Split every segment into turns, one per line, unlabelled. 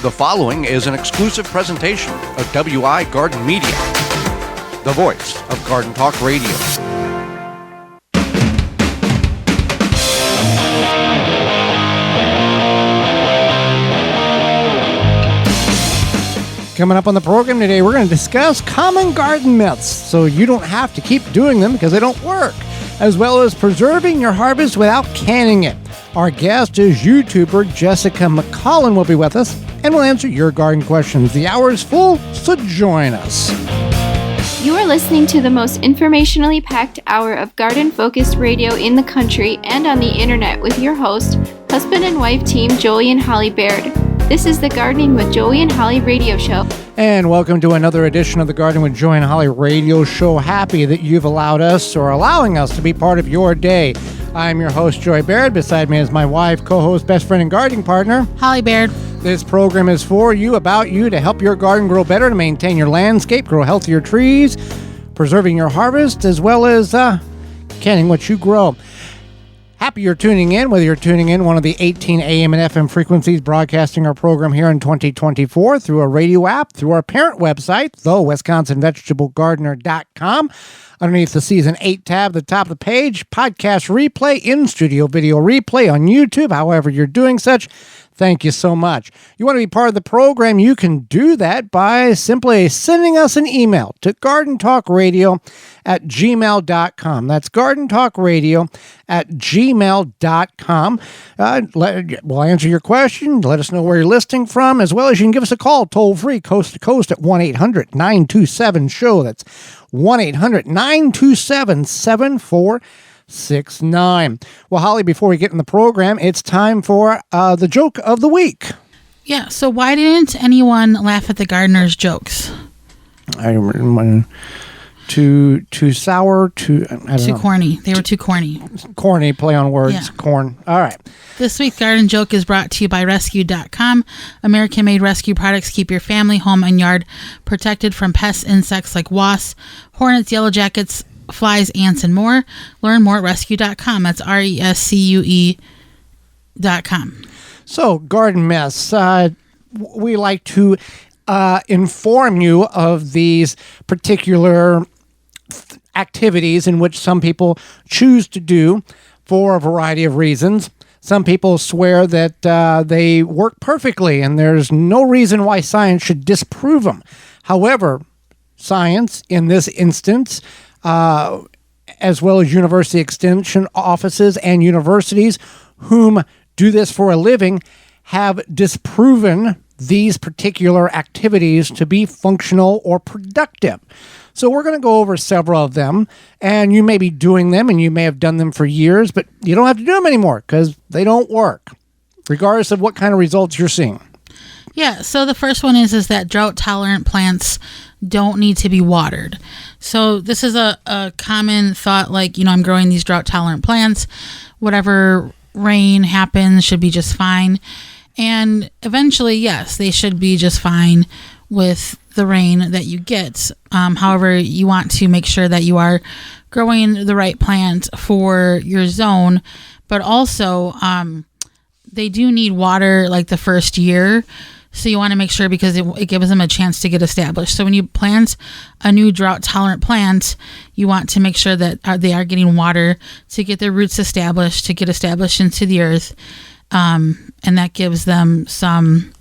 The following is an exclusive presentation of WI Garden Media, the voice of Garden Talk Radio.
Coming up on the program today, we're going to discuss common garden myths so you don't have to keep doing them because they don't work, as well as preserving your harvest without canning it. Our guest is YouTuber Jessica McCollum will be with us, and we'll answer your garden questions. The hour is full, so join us.
You are listening to the most informationally packed hour of garden-focused radio in the country and on the internet with your host, husband and wife team Joey and Holly Baird. This is the Gardening with Joey and Holly radio show.
And welcome to another edition of the Gardening with Joey and Holly radio show. Happy that you've allowed us or allowing us to be part of your day. I'm your host, Joey Baird. Beside me is my wife, co-host, best friend, and gardening partner,
Holly Baird. This
program is for you, about you, to help your garden grow better, to maintain your landscape, grow healthier trees, preserving your harvest, as well as canning what you grow. Happy you're tuning in, whether you're tuning in one of the 18 AM and FM frequencies broadcasting our program here in 2024 through a radio app, through our parent website, thewisconsinvegetablegardener.com. Underneath the Season 8 tab at the top of the page, podcast replay, in-studio video replay on YouTube, however you're doing such. Thank you so much. You want to be part of the program, you can do that by simply sending us an email to gardentalkradio@gmail.com. That's gardentalkradio@gmail.com. We'll answer your question. Let us know where you're listening from, as well as you can give us a call toll-free, coast to coast at 1-800-927-SHOW. That's 1-800-927-7469. Well, Holly, before we get in the program, it's time for the joke of the week.
Yeah, so why didn't anyone laugh at the gardener's jokes?
Too sour, too
corny. They were too corny.
Corny, play on words,
yeah.
Corn. All right.
This week's garden joke is brought to you by Rescue.com. American-made rescue products keep your family, home, and yard protected from pests, insects like wasps, hornets, yellow jackets, flies, ants, and more. Learn more at rescue.com. That's RESCUE.com.
So, garden myths. We like to inform you of these particular activities in which some people choose to do for a variety of reasons. Some people swear that they work perfectly and there's no reason why science should disprove them. However, science, in this instance, as well as university extension offices and universities whom do this for a living, have disproven these particular activities to be functional or productive. So we're going to go over several of them, and you may be doing them, and you may have done them for years, but you don't have to do them anymore because they don't work, regardless of what kind of results you're seeing.
Yeah, so the first one is that drought-tolerant plants don't need to be watered. So this is a common thought, like, I'm growing these drought-tolerant plants. Whatever rain happens should be just fine. And eventually, yes, they should be just fine with the rain that you get. However, you want to make sure that you are growing the right plant for your zone. But also, they do need water like the first year. So you want to make sure, because it gives them a chance to get established. So when you plant a new drought-tolerant plant, you want to make sure that they are getting water to get their roots established, to get established into the earth. And that gives them some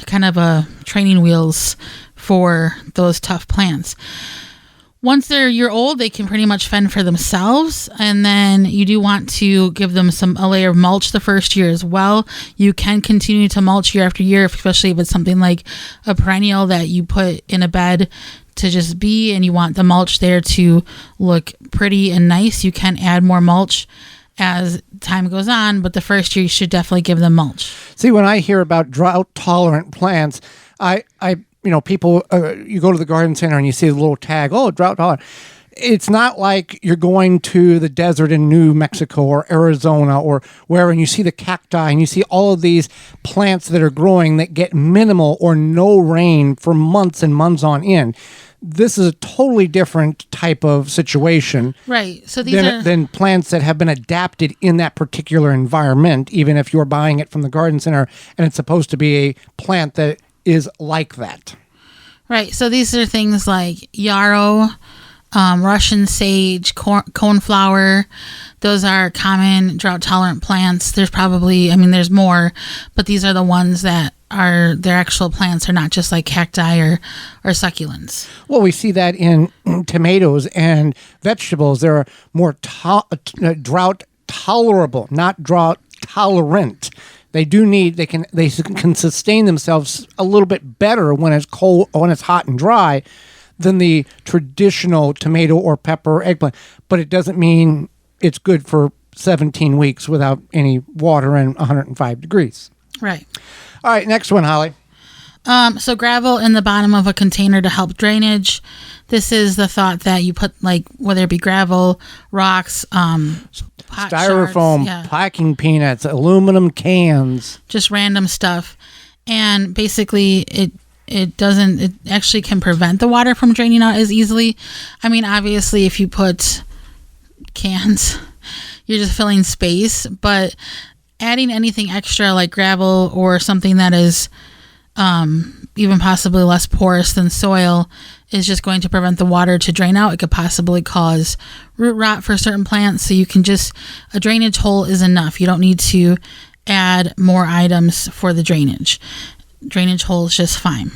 kind of a training wheels for those tough plants. Once they're a year old, they can pretty much fend for themselves. And then you do want to give them a layer of mulch the first year as well. You can continue to mulch year after year, especially if it's something like a perennial that you put in a bed to just be, and you want the mulch there to look pretty and nice. You can add more mulch as time goes on, but the first year you should definitely give them mulch.
See, when I hear about drought-tolerant plants, people, you go to the garden center and you see the little tag, drought-tolerant. It's not like you're going to the desert in New Mexico or Arizona or wherever, and you see the cacti and you see all of these plants that are growing that get minimal or no rain for months and months on end. This is a totally different type of situation.
Right. So these are
Than plants that have been adapted in that particular environment, even if you're buying it from the garden center and it's supposed to be a plant that is like that.
right. So these are things like yarrow, Russian sage, coneflower. Those are common drought tolerant plants. There's probably, there's more, but these are the ones that are their actual plants, are not just like cacti or succulents.
Well, we see that in tomatoes and vegetables. They're more drought tolerable, not drought tolerant. They can sustain themselves a little bit better when it's cold, when it's hot and dry, than the traditional tomato or pepper or eggplant. But it doesn't mean it's good for 17 weeks without any water and 105 degrees.
Right.
All right, next one, Holly.
So gravel in the bottom of a container to help drainage. This is the thought that you put, like, whether it be gravel, rocks, pot
Styrofoam,
shards,
packing peanuts, aluminum cans.
just random stuff. And basically it actually can prevent the water from draining out as easily. Obviously if you put cans, you're just filling space, but adding anything extra like gravel or something that is even possibly less porous than soil is just going to prevent the water to drain out. It could possibly cause root rot for certain plants. So a drainage hole is enough. You don't need to add more items for the drainage. Drainage hole is just fine.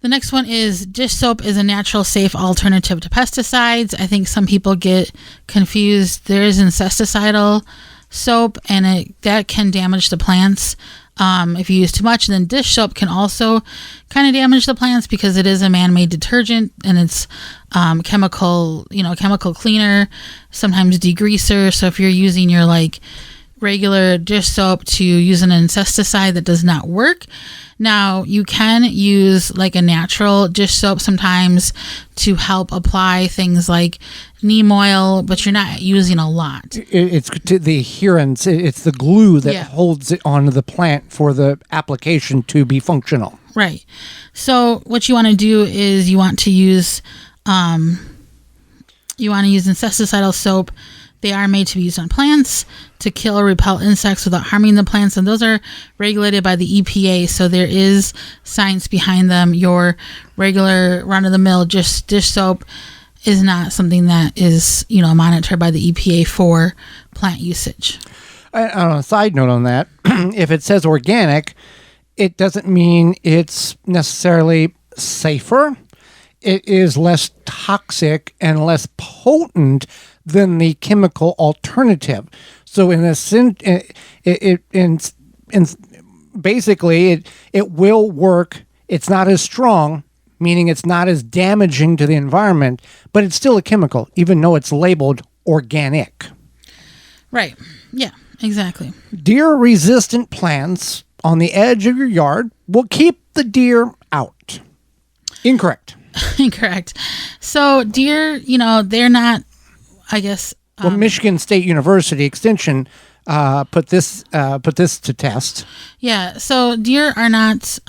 The next one is dish soap is a natural, safe alternative to pesticides. I think some people get confused. There is insecticidal soap, and that can damage the plants if you use too much. And then dish soap can also kind of damage the plants because it is a man-made detergent, and it's chemical cleaner, sometimes degreaser. So if you're using your regular dish soap to use an insecticide, that does not work. Now, you can use a natural dish soap sometimes to help apply things like neem oil, but you're not using a lot.
It's the adherence. It's the glue that holds it onto the plant for the application to be functional.
Right. So what you want to do is you want to use insecticidal soap. They are made to be used on plants to kill or repel insects without harming the plants, and those are regulated by the EPA, so there is science behind them. Your regular run-of-the-mill just dish soap is not something that is, monitored by the EPA for plant usage.
On a side note on that, if it says organic, it doesn't mean it's necessarily safer. It is less toxic and less potent than the chemical alternative. So in a sense, basically it will work. It's not as strong, meaning it's not as damaging to the environment, but it's still a chemical, even though it's labeled organic.
Right. Yeah, exactly.
Deer-resistant plants on the edge of your yard will keep the deer out. Incorrect.
Incorrect. So deer, they're not, I guess.
Michigan State University Extension put this to test.
Yeah. So deer are not,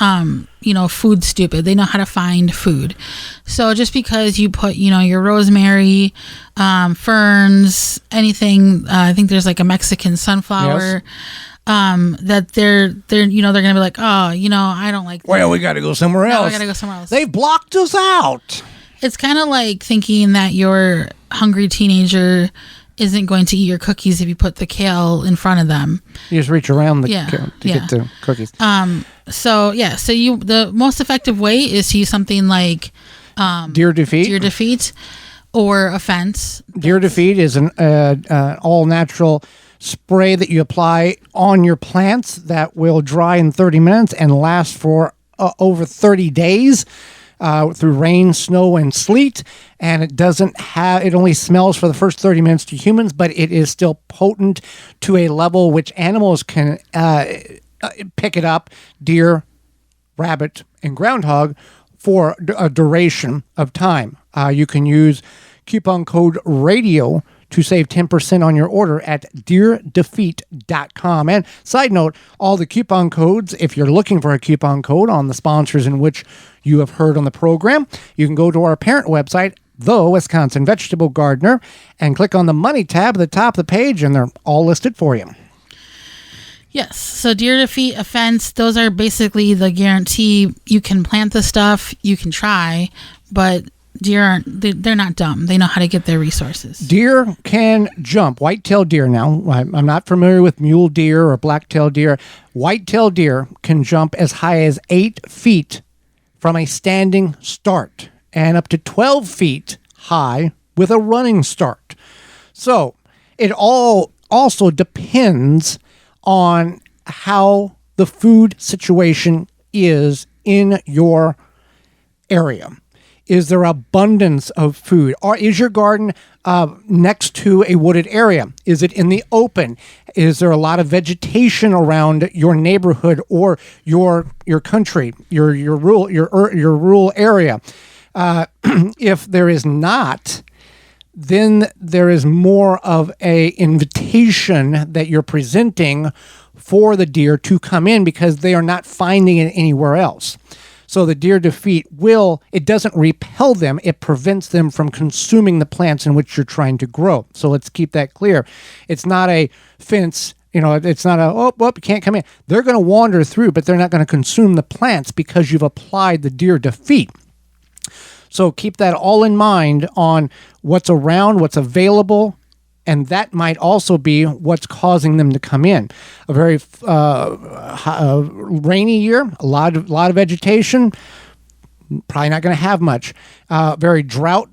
food stupid. They know how to find food. So just because you put, your rosemary, ferns, anything, I think there's a Mexican sunflower. Yes. That they're going to be like, oh, I don't like that.
Well, we got to go somewhere else.
We got to go somewhere else.
They've blocked us out.
It's kind of like thinking that your hungry teenager isn't going to eat your cookies if you put the kale in front of them.
You just reach around the kale to get the cookies.
So the most effective way is to use something like
deer defeat.
Deer defeat or a fence.
Deer defeat is an all natural spray that you apply on your plants that will dry in 30 minutes and last for over 30 days. Through rain, snow, and sleet, and it only smells for the first 30 minutes to humans, but it is still potent to a level which animals can pick it up, deer, rabbit, and groundhog, for a duration of time. You can use coupon code RADIO to save 10% on your order at deerdefeat.com. And side note, all the coupon codes, if you're looking for a coupon code on the sponsors in which you have heard on the program, you can go to our parent website, The Wisconsin Vegetable Gardener, and click on the Money tab at the top of the page, and they're all listed for you.
Yes. So deer defeat, a fence, those are basically the guarantee. You can plant the stuff, you can try, but deer they're not dumb. They know how to get their resources.
Deer can jump. White-tailed deer now. I'm not familiar with mule deer or black-tailed deer. White-tailed deer can jump as high as 8 feet from a standing start and up to 12 feet high with a running start. So it all also depends on how the food situation is in your area. Is there abundance of food? Or is your garden next to a wooded area? Is it in the open? Is there a lot of vegetation around your neighborhood or your country, your rural area? If there is not, then there is more of a invitation that you're presenting for the deer to come in because they are not finding it anywhere else. So the deer defeat it doesn't repel them, it prevents them from consuming the plants in which you're trying to grow. So let's keep that clear. It's not a fence, it's not you can't come in. They're going to wander through, but they're not going to consume the plants because you've applied the deer defeat. So keep that all in mind on what's around, what's available, and that might also be what's causing them to come in. A very rainy year, a lot of vegetation, probably not going to have much. Very drought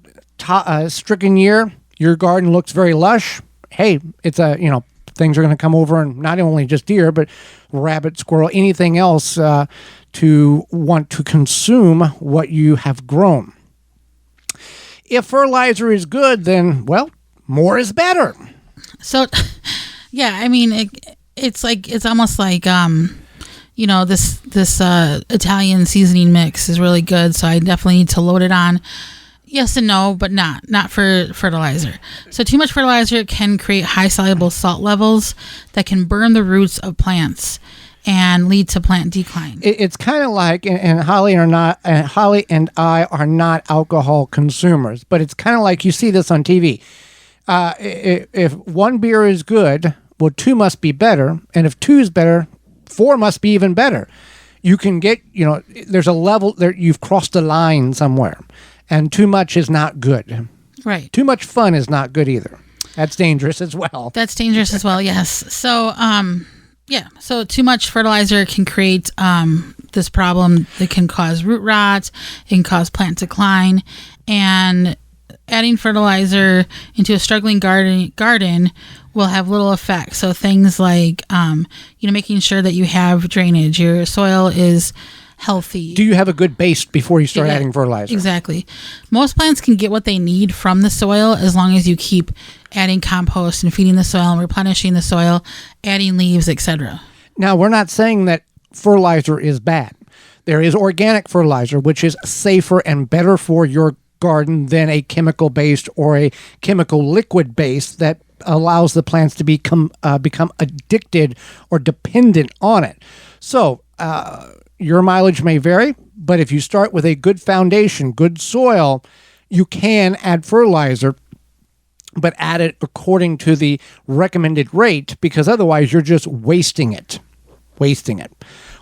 stricken year, your garden looks very lush. Hey, it's things are going to come over, and not only just deer, but rabbit, squirrel, anything else to want to consume what you have grown. If fertilizer is good, then, more is better.
So, yeah, I mean, it's almost like, this Italian seasoning mix is really good. So I definitely need to load it on. Yes and no, but not for fertilizer. So too much fertilizer can create high soluble salt levels that can burn the roots of plants and lead to plant decline.
It's kind of like, and Holly and I are not alcohol consumers, but it's kind of like you see this on TV. If one beer is good, 2 must be better, and if 2 is better, 4 must be even better. You can get, there's a level there. You've crossed a line somewhere, and too much is not good.
Right.
Too much fun is not good either. That's dangerous as well.
Yes. So, so too much fertilizer can create this problem that can cause root rot, it can cause plant decline, and adding fertilizer into a struggling garden will have little effect. So things like, making sure that you have drainage, your soil is healthy.
Do you have a good base before you start adding fertilizer?
Exactly. Most plants can get what they need from the soil as long as you keep adding compost and feeding the soil and replenishing the soil, adding leaves, etc.
Now, we're not saying that fertilizer is bad. There is organic fertilizer, which is safer and better for your garden than a chemical-based or a chemical liquid-based that allows the plants to become addicted or dependent on it. So your mileage may vary, but if you start with a good foundation, good soil, you can add fertilizer, but add it according to the recommended rate, because otherwise you're just wasting it.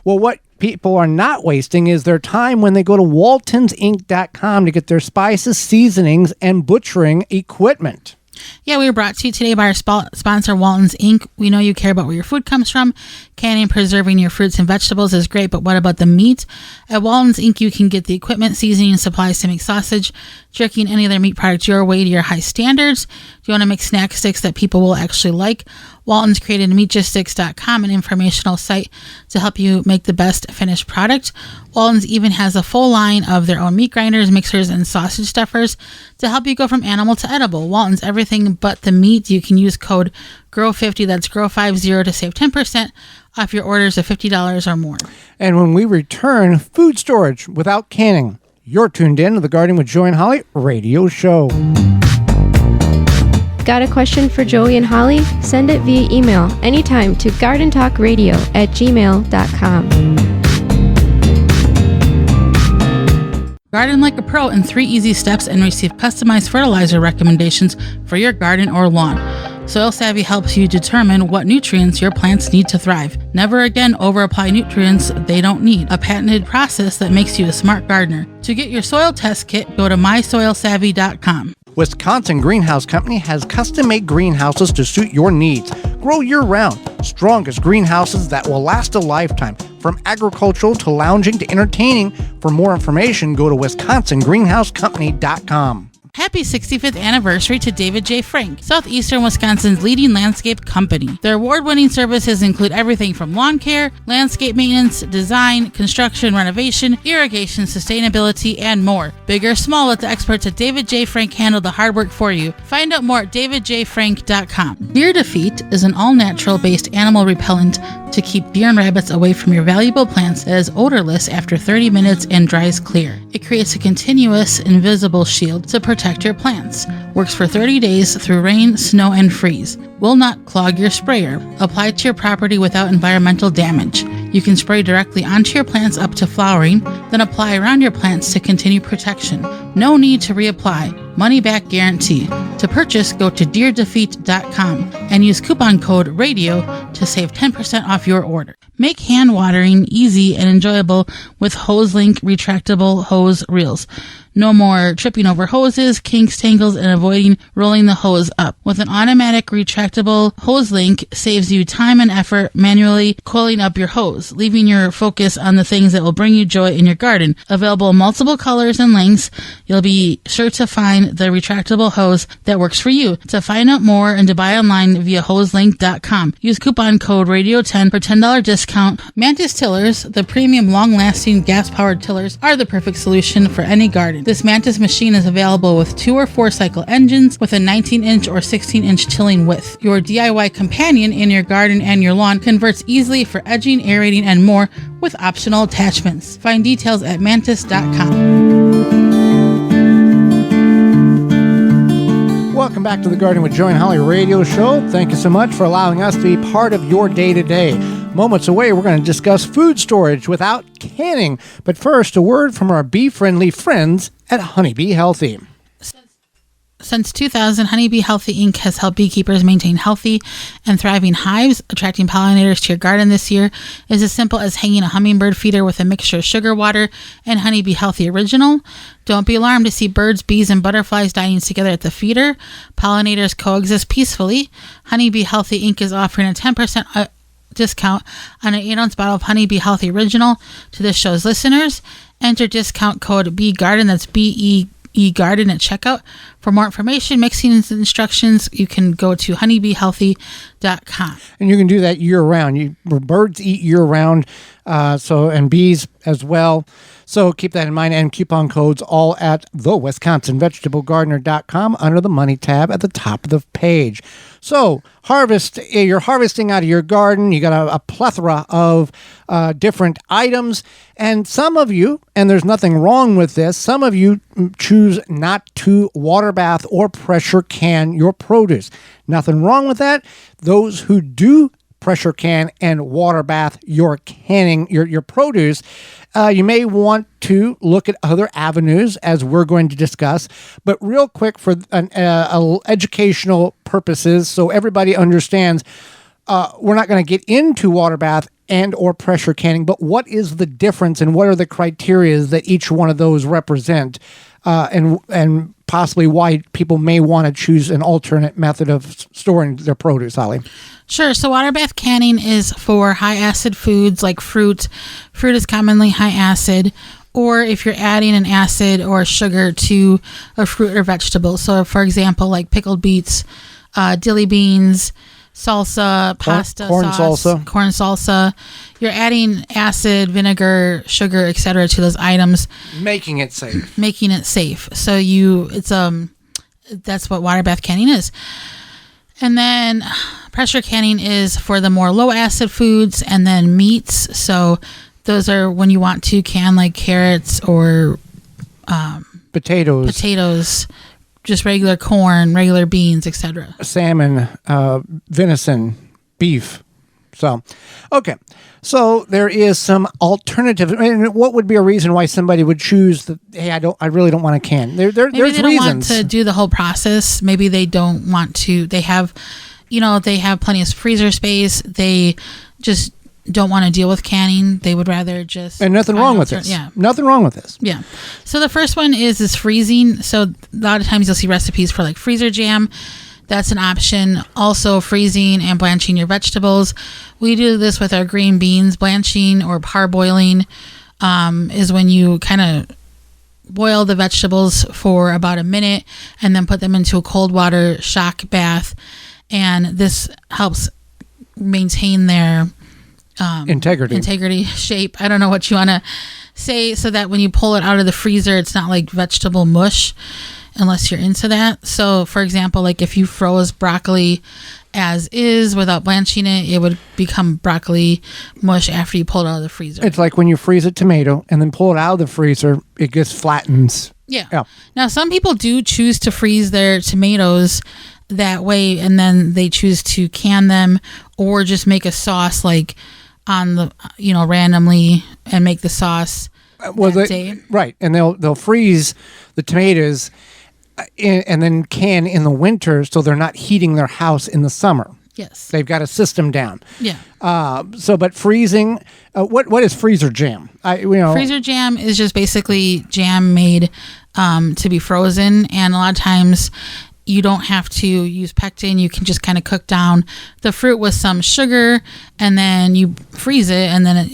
Well, what people are not wasting is their time when they go to waltonsinc.com to get their spices, seasonings, and butchering equipment.
Yeah, we were brought to you today by our sponsor, Walton's Inc. We know you care about where your food comes from. Canning and preserving your fruits and vegetables is great, but what about the meat? At Walton's Inc., you can get the equipment, seasoning, and supplies to make sausage, jerky, and any other meat product your way to your high standards. Do you want to make snack sticks that people will actually like? Walton's created meatgistics.com, an informational site to help you make the best finished product. Walton's even has a full line of their own meat grinders, mixers, and sausage stuffers to help you go from animal to edible. Walton's everything but the meat. You can use code GROW50, that's GROW50, to save 10% off your orders of $50 or more.
And when we return, food storage without canning. You're tuned in to the Garden with Joy and Holly radio show.
Got a question for Joey and Holly? Send it via email anytime to gardentalkradio@gmail.com.
Garden like a pro in 3 easy steps and receive customized fertilizer recommendations for your garden or lawn. Soil Savvy helps you determine what nutrients your plants need to thrive. Never again overapply nutrients they don't need. A patented process that makes you a smart gardener. To get your soil test kit, go to mysoilsavvy.com.
Wisconsin Greenhouse Company has custom-made greenhouses to suit your needs. Grow year-round. Strongest greenhouses that will last a lifetime. From agricultural to lounging to entertaining. For more information, go to wisconsingreenhousecompany.com.
Happy 65th anniversary to David J. Frank, Southeastern Wisconsin's leading landscape company. Their award-winning services include everything from lawn care, landscape maintenance, design, construction, renovation, irrigation, sustainability, and more. Big or small, let the experts at David J. Frank handle the hard work for you. Find out more at davidjfrank.com. Deer Defeat is an all-natural based animal repellent to keep deer and rabbits away from your valuable plants that is odorless after 30 minutes and dries clear. It creates a continuous, invisible shield to protect your plants. Works for 30 days through rain, snow, and freeze. Will not clog your sprayer. Apply to your property without environmental damage. You can spray directly onto your plants up to flowering, then apply around your plants to continue protection. No need to reapply. Money back guarantee. To purchase, go to deerdefeat.com and use coupon code RADIO to save 10% off your order. Make hand watering easy and enjoyable with HoseLink retractable hose reels. No more tripping over hoses, kinks, tangles, and avoiding rolling the hose up. With an automatic retractable HoseLink saves you time and effort manually coiling up your hose, leaving your focus on the things that will bring you joy in your garden. Available in multiple colors and lengths, you'll be sure to find the retractable hose that works for you. To find out more and to buy online via hoselink.com, use coupon code RADIO10 for $10 discount. Mantis tillers, the premium long-lasting gas-powered tillers, are the perfect solution for any garden. This Mantis machine is available with 2 or 4 cycle engines with a 19-inch or 16-inch tilling width. Your DIY companion in your garden and your lawn converts easily for edging, aerating, and more with optional attachments. Find details at mantis.com.
Welcome back to the Garden with Joy and Holly radio show. Thank you so much for allowing us to be part of your day-to-day. Moments away, we're going to discuss food storage without canning. But first, a word from our bee-friendly friends at Honeybee Healthy.
Since 2000, Honeybee Healthy Inc. has helped beekeepers maintain healthy and thriving hives. Attracting pollinators to your garden this year is as simple as hanging a hummingbird feeder with a mixture of sugar water and Honeybee Healthy Original. Don't be alarmed to see birds, bees, and butterflies dining together at the feeder. Pollinators coexist peacefully. Honeybee Healthy Inc. is offering a 10% discount on an 8-ounce bottle of Honeybee Healthy Original to this show's listeners. Enter discount code BEGARDEN, that's BEGARDEN at checkout. For more information, mixing instructions, you can go to honeybeehealthy.com.
And you can do that year-round. Birds eat year-round, and bees as well. So keep that in mind, and coupon codes all at thewisconsinvegetablegardener.com under the Money tab at the top of the page. So you're harvesting out of your garden. You got a plethora of different items, and some of you, and there's nothing wrong with this, some of you choose not to water bath or pressure can your produce. Nothing wrong with that. Those who do pressure can and water bath your canning, your produce, you may want to look at other avenues, as we're going to discuss. But real quick, for educational purposes, so everybody understands, we're not going to get into water bath and or pressure canning, but what is the difference and what are the criteria that each one of those represent, and possibly why people may want to choose an alternate method of storing their produce, Holly?
Sure. So water bath canning is for high acid foods like fruit. Fruit is commonly high acid, or if you're adding an acid or sugar to a fruit or vegetable. So for example, like pickled beets, dilly beans, salsa, pasta sauce, corn salsa. You're adding acid, vinegar, sugar, etc. to those items,
making it safe.
So that's what water bath canning is. And then pressure canning is for the more low acid foods, and then meats. So those are when you want to can like carrots or
potatoes,
just regular corn, regular beans, etc.
Salmon, venison, beef. So, okay. So there is some alternative. I mean, what would be a reason why somebody would choose that? Hey, I really don't want a can.
Maybe
There's
they don't
reasons
want to do the whole process. Maybe they don't want to. They have, they have plenty of freezer space. They just don't want to deal with canning. They would rather just
and nothing wrong with this.
Yeah,
nothing wrong with this.
Yeah. So the first one is freezing. So a lot of times you'll see recipes for like freezer jam. That's an option. Also freezing and blanching your vegetables. We do this with our green beans. Blanching or parboiling is when you kind of boil the vegetables for about a minute and then put them into a cold water shock bath. And this helps maintain their integrity, shape. I don't know what you want to say, so that when you pull it out of the freezer, it's not like vegetable mush, unless you're into that. So for example, like if you froze broccoli as is without blanching it, it would become broccoli mush after you pull it out of the freezer.
It's like when you freeze a tomato and then pull it out of the freezer, it just flattens.
Yeah. Now some people do choose to freeze their tomatoes that way, and then they choose to can them or just make a sauce like on the randomly and make the sauce that day.
Right, and they'll freeze the tomatoes and then can in the winter, so they're not heating their house in the summer.
Yes,
they've got a system down.
Yeah.
But freezing, what is freezer jam?
Freezer jam is just basically jam made to be frozen, and a lot of times you don't have to use pectin. You can just kind of cook down the fruit with some sugar, and then you freeze it, and then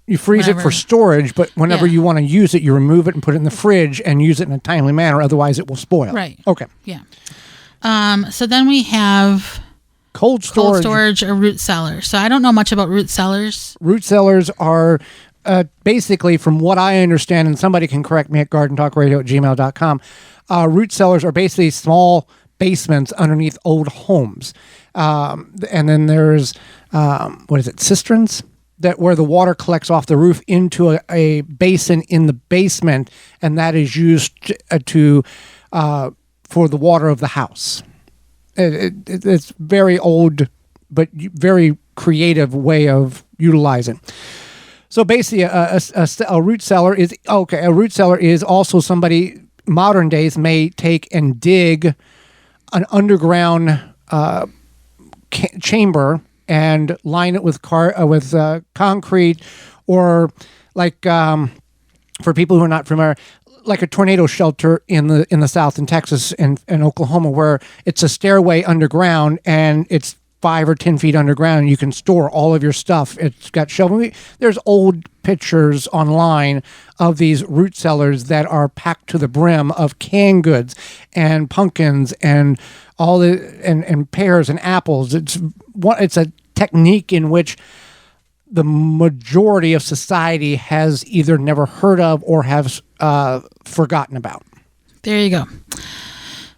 you freeze it for storage, but whenever you want to use it, you remove it and put it in the fridge and use it in a timely manner. Otherwise, it will spoil.
Right.
Okay.
Yeah. So then we have
cold storage
or root cellar. So I don't know much about root cellars.
Root cellars are basically, from what I understand, and somebody can correct me at gardentalkradio@gmail.com, root cellars are basically small basements underneath old homes. And then there's, cisterns? Where the water collects off the roof into a basin in the basement, and that is used for the water of the house. It's very old, but very creative way of utilizing. So basically, a root cellar is okay. A root cellar is also somebody modern days may take and dig an underground chamber and line it with concrete, or like for people who are not familiar, like a tornado shelter in the South in Texas and Oklahoma, where it's a stairway underground and it's 5 or 10 feet underground, and you can store all of your stuff. It's got shelving. There's old pictures online of these root cellars that are packed to the brim of canned goods and pumpkins and all and pears and apples. It's a technique in which the majority of society has either never heard of or has forgotten about.
There you go.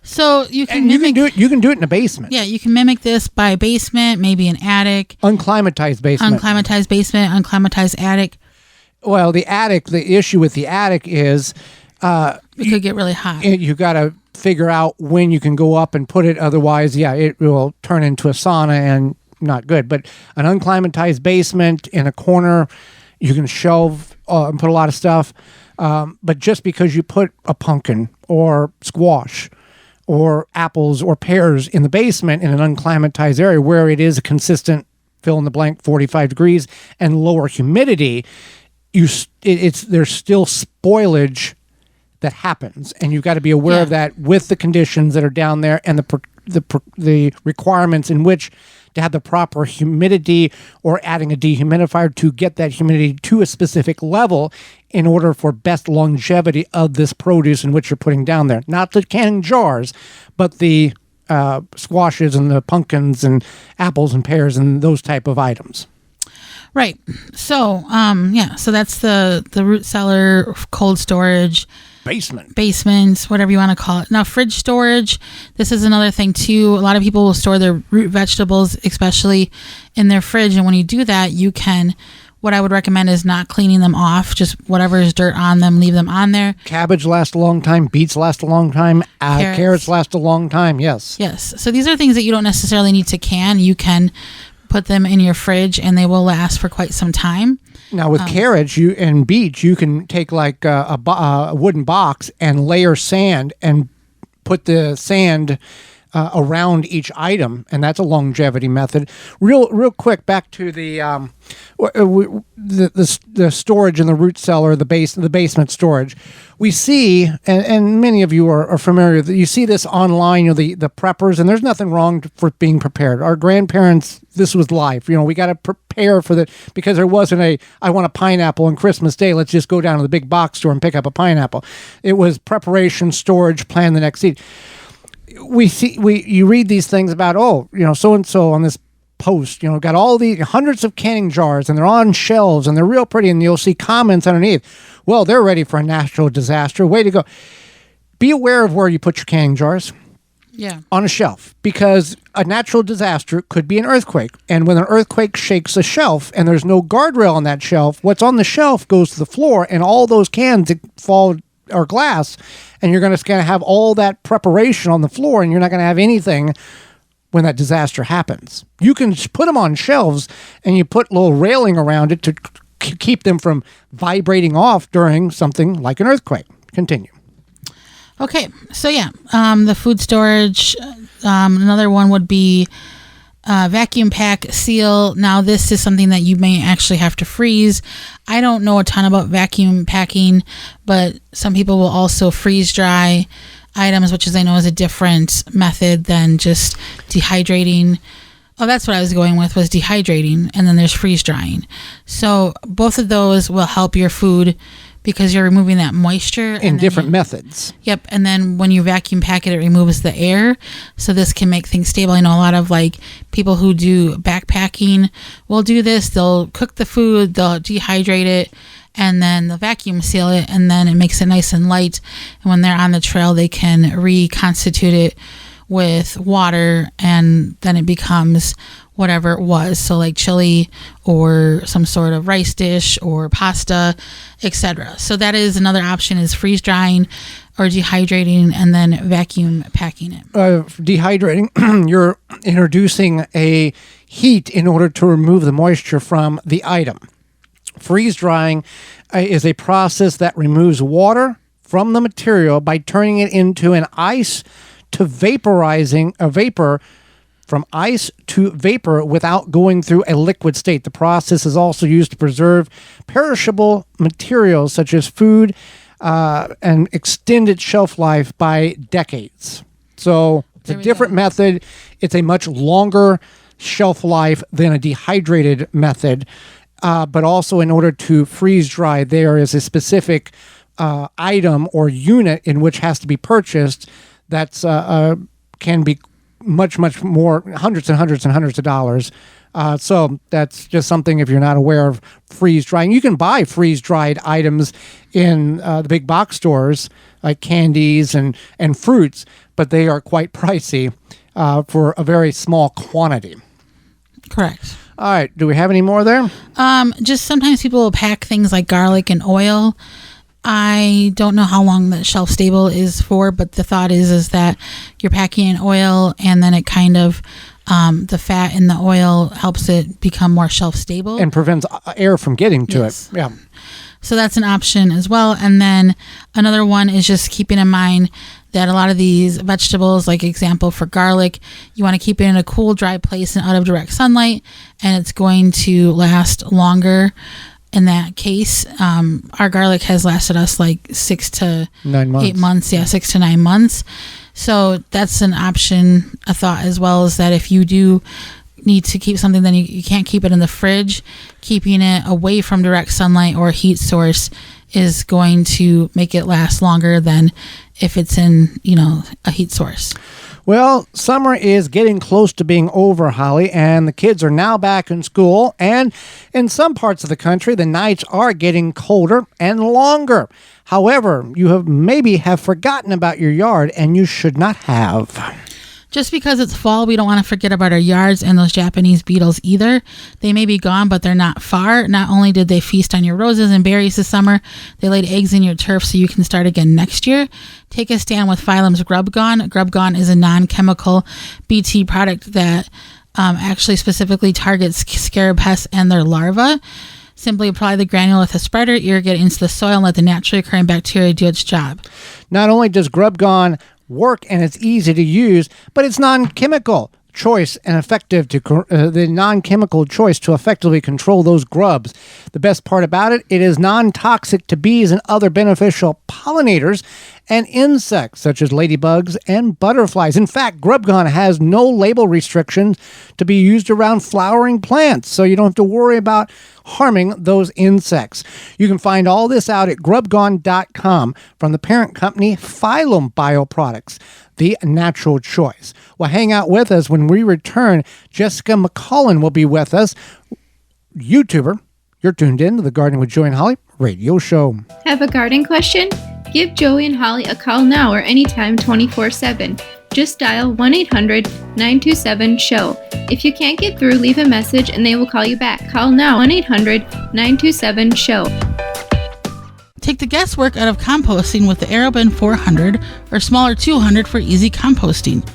So you can
you can do it in a basement.
Yeah, you can mimic this by basement, maybe an attic.
Unclimatized basement,
unclimatized attic.
Well, the issue with the attic is
it could get really hot.
You got to figure out when you can go up and put it. Otherwise, it will turn into a sauna and not good. But an unclimatized basement in a corner, you can shelve and put a lot of stuff. But just because you put a pumpkin or squash or apples or pears in the basement in an unclimatized area where it is a consistent fill in the blank 45 degrees and lower humidity, there's still spoilage that happens, and you've got to be aware of that with the conditions that are down there and the requirements in which to have the proper humidity, or adding a dehumidifier to get that humidity to a specific level in order for best longevity of this produce in which you're putting down there. Not the canning jars, but the squashes and the pumpkins and apples and pears and those type of items.
Right. So, so that's the root cellar, cold storage, basements, whatever you want to call it. Now, fridge storage, this is another thing too. A lot of people will store their root vegetables, especially in their fridge. And when you do that, you can what I would recommend is not cleaning them off. Just whatever is dirt on them, leave them on there.
Cabbage lasts a long time. Beets last a long time. Carrots last a long time. Yes.
Yes. So these are things that you don't necessarily need to can. You can put them in your fridge and they will last for quite some time.
Now with carrots and beets, you can take like a wooden box and layer sand and put the sand around each item, and that's a longevity method. Real quick, back to the storage in the root cellar, the basement storage. We see, and many of you are familiar. You see this online, the preppers, and there's nothing wrong for being prepared. Our grandparents, this was life. We got to prepare for that, because there wasn't I want a pineapple on Christmas Day. Let's just go down to the big box store and pick up a pineapple. It was preparation, storage, plan the next seed. You read these things about, so and so on this post, got all the hundreds of canning jars and they're on shelves and they're real pretty, and you'll see comments underneath. Well, they're ready for a natural disaster. Way to go. Be aware of where you put your canning jars.
Yeah.
On a shelf, because a natural disaster could be an earthquake. And when an earthquake shakes a shelf and there's no guardrail on that shelf, what's on the shelf goes to the floor, and all those cans fall or glass, and you're going to have all that preparation on the floor, and you're not going to have anything when that disaster happens. You can put them on shelves, and you put a little railing around it to keep them from vibrating off during something like an earthquake. Continue.
Okay, so the food storage. Another one would be vacuum pack, seal. Now, this is something that you may actually have to freeze. I don't know a ton about vacuum packing, but some people will also freeze dry items, which I know is a different method than just dehydrating. Oh, that's what I was going with, was dehydrating, and then there's freeze drying. So both of those will help your food because you're removing that moisture.
In different methods.
Yep. And then when you vacuum pack it, it removes the air. So this can make things stable. I know a lot of people who do backpacking will do this. They'll cook the food, they'll dehydrate it, and then they'll vacuum seal it, and then it makes it nice and light. And when they're on the trail, they can reconstitute it with water, and then it becomes whatever it was. So like chili or some sort of rice dish or pasta, etc. So that is another option, is freeze drying or dehydrating and then vacuum packing it.
Dehydrating, you're introducing a heat in order to remove the moisture from the item. Freeze drying is a process that removes water from the material by turning it into an ice to vaporizing a vapor, from ice to vapor without going through a liquid state. The process is also used to preserve perishable materials such as food and extend its shelf life by decades. So it's a different method. It's a much longer shelf life than a dehydrated method. But also, in order to freeze dry, there is a specific item or unit in which has to be purchased that's can be much more, hundreds and hundreds and hundreds of dollars. So that's just something, if you're not aware of freeze drying. You can buy freeze dried items in the big box stores, like candies and fruits, but they are quite pricey for a very small quantity.
Correct.
All right. Do we have any more there?
Just sometimes people will pack things like garlic and oil. I don't know how long the shelf stable is for, but the thought is that you're packing in oil, and then it kind of the fat in the oil helps it become more shelf stable
and prevents air from getting to it. Yeah.
So that's an option as well. And then another one is just keeping in mind that a lot of these vegetables, like example for garlic, you want to keep it in a cool, dry place and out of direct sunlight, and it's going to last longer. In that case, our garlic has lasted us like 6 to
9 months.
8 months. Yeah, 6 to 9 months. So that's an option, a thought as well, is that if you do need to keep something, then you can't keep it in the fridge. Keeping it away from direct sunlight or heat source is going to make it last longer than if it's in, a heat source.
Well, summer is getting close to being over, Holly, and the kids are now back in school. And in some parts of the country, the nights are getting colder and longer. However, you maybe have forgotten about your yard, and you should not have.
Just because it's fall, we don't want to forget about our yards and those Japanese beetles either. They may be gone, but they're not far. Not only did they feast on your roses and berries this summer, they laid eggs in your turf so you can start again next year. Take a stand with Phylum's Grub Gone. Grub Gone is a non-chemical BT product that actually specifically targets scarab pests and their larvae. Simply apply the granule with a spreader, irrigate it into the soil, and let the naturally occurring bacteria do its job.
Not only does Grub Gone work and it's easy to use, but it's non-chemical choice and effective to the non-chemical choice to effectively control those grubs. The best part about it, it is non-toxic to bees and other beneficial pollinators and insects such as ladybugs and butterflies. In fact, Grub Gone has no label restrictions to be used around flowering plants, so you don't have to worry about harming those insects. You can find all this out at grubgone.com from the parent company Phylum Bioproducts, the natural choice. Well, hang out with us when we return. Jessica McCollum will be with us, YouTuber. You're tuned in to the Garden with Joey and Holly radio show.
Have a garden question? Give Joey and Holly a call now or anytime 24/7. Just dial 1-800-927-SHOW. If you can't get through, leave a message and they will call you back. Call now 1-800-927-SHOW.
Take the guesswork out of composting with the AeroBin 400 or smaller 200 for easy composting.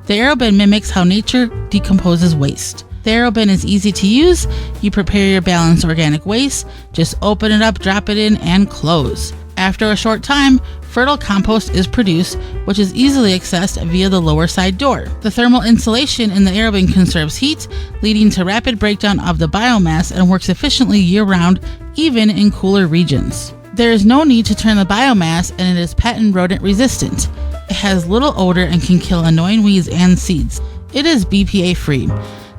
The AeroBin mimics how nature decomposes waste. The AeroBin is easy to use. You prepare your balanced organic waste, just open it up, drop it in, and close. After a short time, fertile compost is produced, which is easily accessed via the lower side door. The thermal insulation in the AeroBin conserves heat, leading to rapid breakdown of the biomass and works efficiently year-round, even in cooler regions. There is no need to turn the biomass, and it is pet and rodent resistant. It has little odor and can kill annoying weeds and seeds. It is BPA free.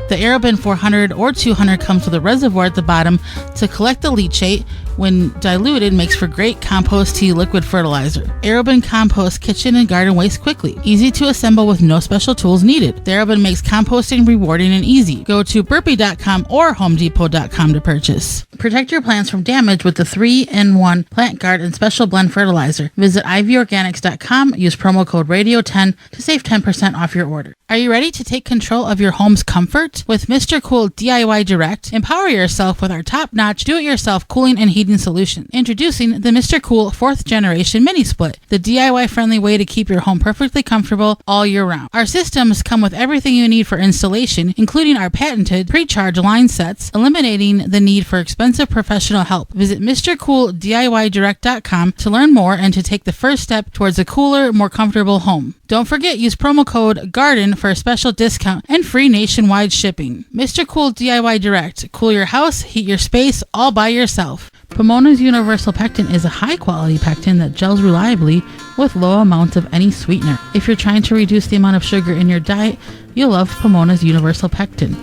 The AeroBin 400 or 200 comes with a reservoir at the bottom to collect the leachate. When diluted, makes for great compost tea liquid fertilizer. AeroBin composts kitchen and garden waste quickly. Easy to assemble with no special tools needed. The AeroBin makes composting rewarding and easy. Go to burpee.com or homedepot.com to purchase. Protect your plants from damage with the 3-in-1 Plant Guard and Special Blend Fertilizer. Visit ivorganics.com. Use promo code RADIO10 to save 10% off your order. Are you ready to take control of your home's comfort? With Mr. Cool DIY Direct, empower yourself with our top-notch do-it-yourself cooling and heating solution. Introducing the Mr. Cool 4th Generation Mini Split, the DIY-friendly way to keep your home perfectly comfortable all year round. Our systems come with everything you need for installation, including our patented pre-charge line sets, eliminating the need for expensive professional help. Visit MrCoolDIYDirect.com to learn more and to take the first step towards a cooler, more comfortable home. Don't forget, use promo code GARDEN for a special discount and free nationwide shipping. Mr. Cool DIY Direct. Cool your house, heat your space, all by yourself. Pomona's Universal Pectin is a high-quality pectin that gels reliably with low amounts of any sweetener. If you're trying to reduce the amount of sugar in your diet, you'll love Pomona's Universal Pectin.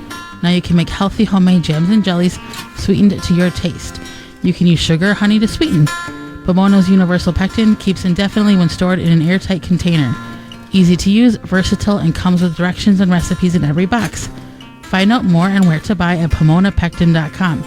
Now you can make healthy homemade jams and jellies sweetened to your taste. You can use sugar or honey to sweeten. Pomona's Universal Pectin keeps indefinitely when stored in an airtight container. Easy to use, versatile, and comes with directions and recipes in every box. Find out more and where to buy at PomonaPectin.com.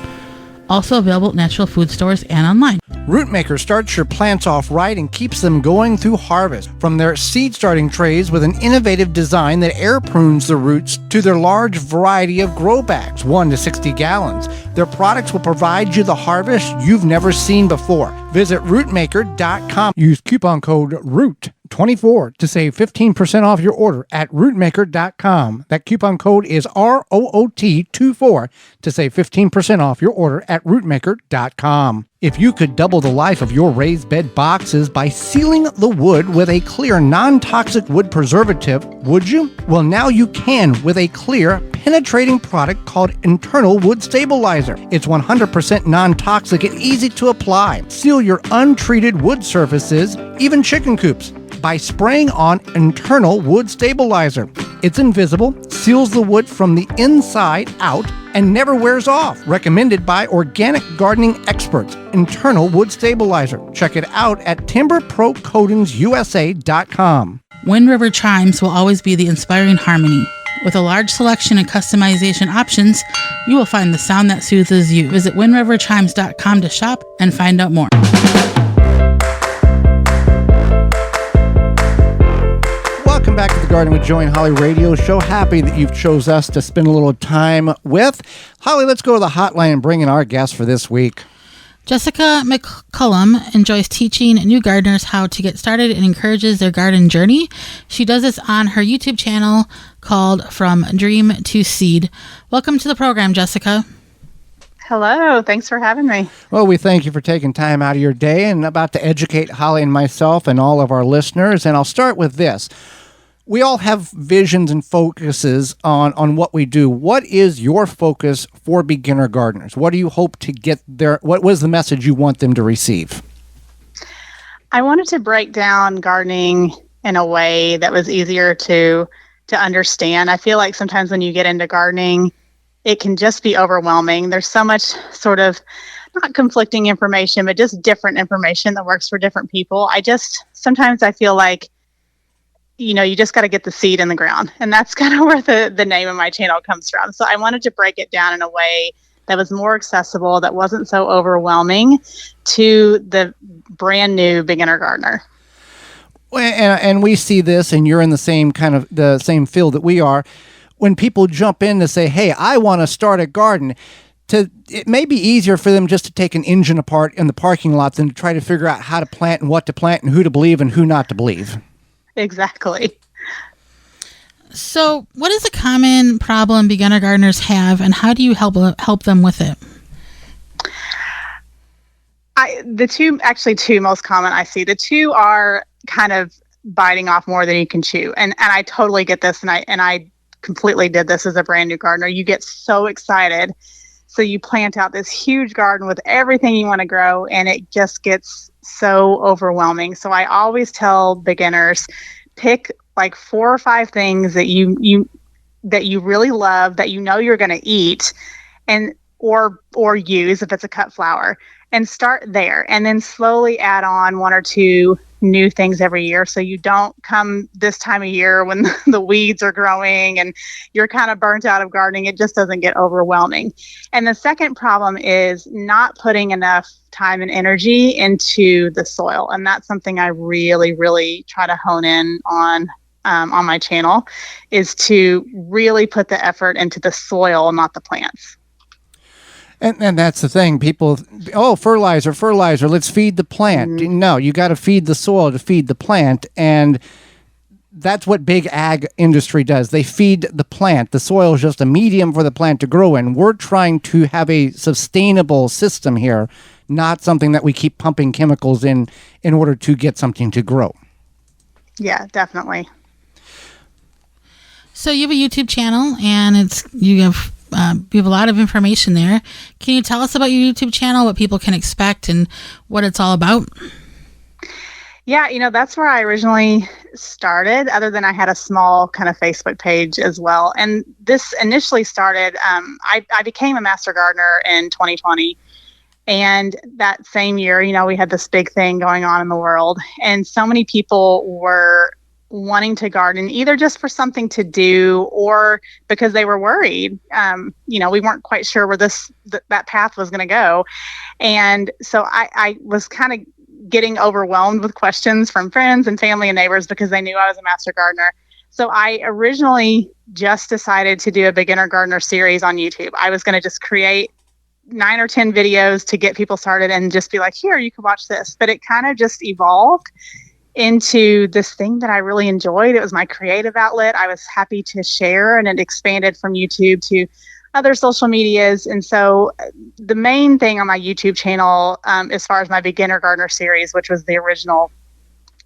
Also available at natural food stores and online.
Rootmaker starts your plants off right and keeps them going through harvest. From their seed starting trays with an innovative design that air prunes the roots to their large variety of grow bags, 1 to 60 gallons. Their products will provide you the harvest you've never seen before. Visit rootmaker.com. Use coupon code ROOT24 to save 15% off your order at rootmaker.com. That coupon code is ROOT24 to save 15% off your order at rootmaker.com. If you could double the life of your raised bed boxes by sealing the wood with a clear non-toxic wood preservative, would you? Well, now you can with a clear, penetrating product called Internal Wood Stabilizer. It's 100% non-toxic and easy to apply. Seal your untreated wood surfaces, even chicken coops, by spraying on Internal Wood Stabilizer. It's invisible, seals the wood from the inside out, and never wears off. Recommended by organic gardening experts. Internal Wood Stabilizer. Check it out at timberprocoatingsusa.com.
Wind River Chimes will always be the inspiring harmony. With a large selection and customization options, you will find the sound that soothes you. Visit windriverchimes.com to shop and find out more.
Welcome back to the Garden with Joey and Holly radio show. Happy that you've chose us to spend a little time with. Holly, let's go to the hotline and bring in our guest for this week.
Jessica McCollum enjoys teaching new gardeners how to get started and encourages their garden journey. She does this on her YouTube channel called From Dream to Seed. Welcome to the program, Jessica.
Hello. Thanks for having me.
Well, we thank you for taking time out of your day and about to educate Holly and myself and all of our listeners. And I'll start with this. We all have visions and focuses on what we do. What is your focus for beginner gardeners? What do you hope to get there? What was the message you want them to receive?
I wanted to break down gardening in a way that was easier to understand. I feel like sometimes when you get into gardening, it can just be overwhelming. There's so much sort of not conflicting information, but just different information that works for different people. Sometimes I feel like, you just got to get the seed in the ground. And that's kind of where the name of my channel comes from. So I wanted to break it down in a way that was more accessible, that wasn't so overwhelming to the brand new beginner gardener.
And we see this, and you're in the same field that we are. When people jump in to say, hey, I want to start a garden, it may be easier for them just to take an engine apart in the parking lot than to try to figure out how to plant and what to plant and who to believe and who not to believe.
Exactly.
So what is a common problem beginner gardeners have, and how do you help them with it?
The two most common I see, the two are kind of biting off more than you can chew. And I totally get this. And I completely did this as a brand new gardener. You get so excited. So you plant out this huge garden with everything you want to grow, and it just gets so overwhelming. So I always tell beginners, pick like 4 or 5 things that you really love, that you're going to eat, and or use if it's a cut flower, and start there, and then slowly add on 1 or 2 new things every year, so you don't come this time of year when the weeds are growing and you're kind of burnt out of gardening. It just doesn't get overwhelming. And the second problem is not putting enough time and energy into the soil, and that's something I really, really try to hone in on my channel, is to really put the effort into the soil, not the plants.
And that's the thing. People, fertilizer, let's feed the plant. Mm-hmm. No, you got to feed the soil to feed the plant. And that's what big ag industry does. They feed the plant. The soil is just a medium for the plant to grow in. We're trying to have a sustainable system here, not something that we keep pumping chemicals in order to get something to grow.
Yeah, definitely.
So you have a YouTube channel, and you have a lot of information there. Can you tell us about your YouTube channel, what people can expect, and what it's all about?
Yeah, that's where I originally started, other than I had a small kind of Facebook page as well. And this initially started, I became a master gardener in 2020. And that same year, we had this big thing going on in the world. And so many people were wanting to garden, either just for something to do or because they were worried. We weren't quite sure where that path was going to go. And so I was kind of getting overwhelmed with questions from friends and family and neighbors because they knew I was a master gardener. So I originally just decided to do a beginner gardener series on YouTube. I was going to just create 9 or 10 videos to get people started and just be like, here, you can watch this. But it kind of just evolved into this thing that I really enjoyed. It was my creative outlet. I was happy to share, and it expanded from YouTube to other social medias. And so the main thing on my YouTube channel, as far as my beginner gardener series, which was the original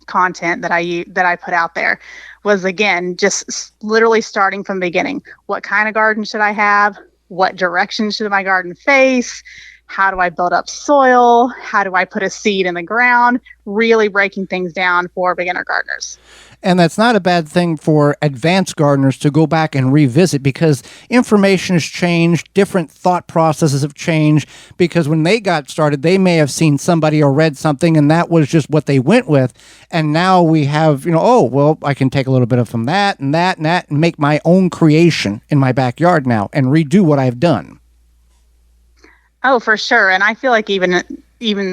content that I put out there, was, again, just literally starting from the beginning. What kind of garden should I have? What direction should my garden face? How do I build up soil? How do I put a seed in the ground? Really breaking things down for beginner gardeners.
And that's not a bad thing for advanced gardeners to go back and revisit, because information has changed, different thought processes have changed, because when they got started, they may have seen somebody or read something and that was just what they went with. And now we have, I can take a little bit of from that and that and that and make my own creation in my backyard now and redo what I've done.
Oh, for sure. And I feel like even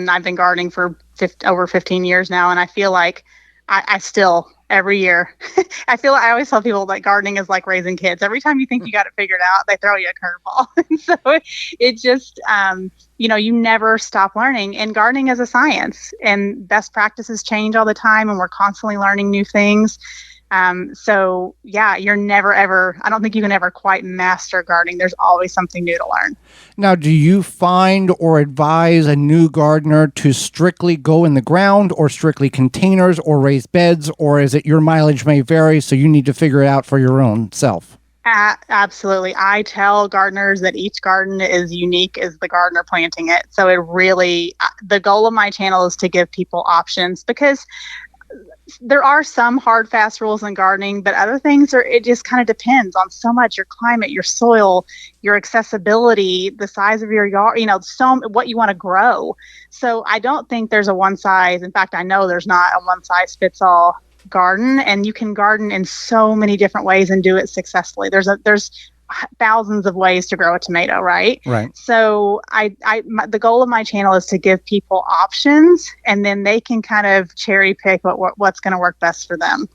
I've been gardening for over 15 years now, and I feel like I still every year, I always tell people that gardening is like raising kids. Every time you think you got it figured out, they throw you a curveball. And so it just, you never stop learning, and gardening is a science, and best practices change all the time, and we're constantly learning new things. So yeah, you're never ever, I don't think you can ever quite master gardening. There's always something new to learn.
Now, do you find or advise a new gardener to strictly go in the ground, or strictly containers or raised beds, or is it your mileage may vary, so you need to figure it out for your own self?
Absolutely. I tell gardeners that each garden is unique as the gardener planting it. So it really, the goal of my channel is to give people options, because there are some hard, fast rules in gardening, but other things it just kind of depends on so much: your climate, your soil, your accessibility, the size of your yard, what you want to grow. So I don't think there's a one size. In fact, I know there's not a one size fits all garden, and you can garden in so many different ways and do it successfully. There's thousands of ways to grow a tomato, right?
Right.
So the goal of my channel is to give people options, and then they can kind of cherry pick what's going to work best for them.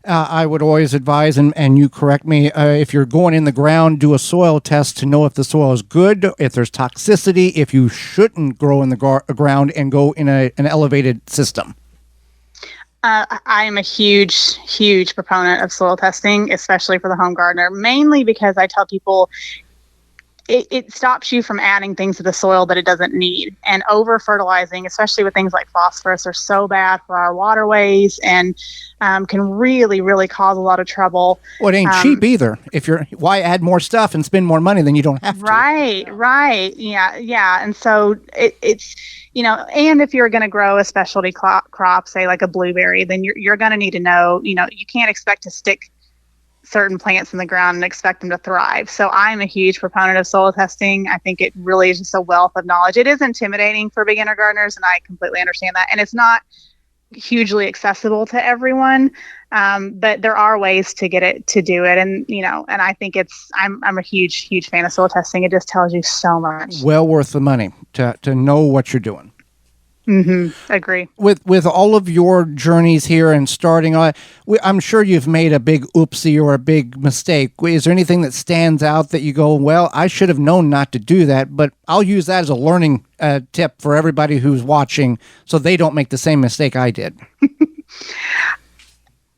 I would always advise, and you correct me, if you're going in the ground, do a soil test to know if the soil is good, if there's toxicity, if you shouldn't grow in the ground and go in an elevated system.
I am a huge, huge proponent of soil testing, especially for the home gardener, mainly because I tell people it stops you from adding things to the soil that it doesn't need. And over fertilizing, especially with things like phosphorus, are so bad for our waterways, and can really, really cause a lot of trouble.
Well, it ain't cheap either. Why add more stuff and spend more money than you don't have to?
Right. Yeah. And so it's, and if you're going to grow a specialty crop, say like a blueberry, then you're going to need to know, you can't expect to stick certain plants in the ground and expect them to thrive. So I'm a huge proponent of soil testing. I think it really is just a wealth of knowledge. It is intimidating for beginner gardeners, and I completely understand that. And it's not hugely accessible to everyone, but there are ways to do it. And and I think I'm a huge fan of soil testing. It just tells you so much.
Well worth the money to know what you're doing.
Agree.
With all of your journeys here and starting on, I'm sure you've made a big oopsie or a big mistake. Is there anything that stands out that you go, well, I should have known not to do that, but I'll use that as a learning tip for everybody who's watching, so they don't make the same mistake I did?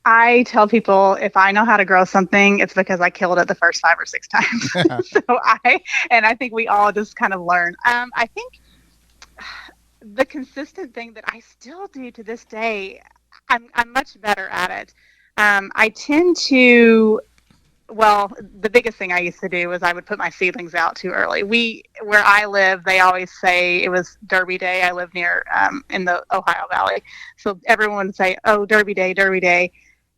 I tell people, if I know how to grow something, it's because I killed it the first 5 or 6 times. I think we all just kind of learn. I think the consistent thing that I still do to this day, I'm much better at it. I tend to, the biggest thing I used to do was I would put my seedlings out too early. Where I live, they always say it was Derby Day. I live near in the Ohio Valley, so everyone would say, "Oh, Derby Day, Derby Day."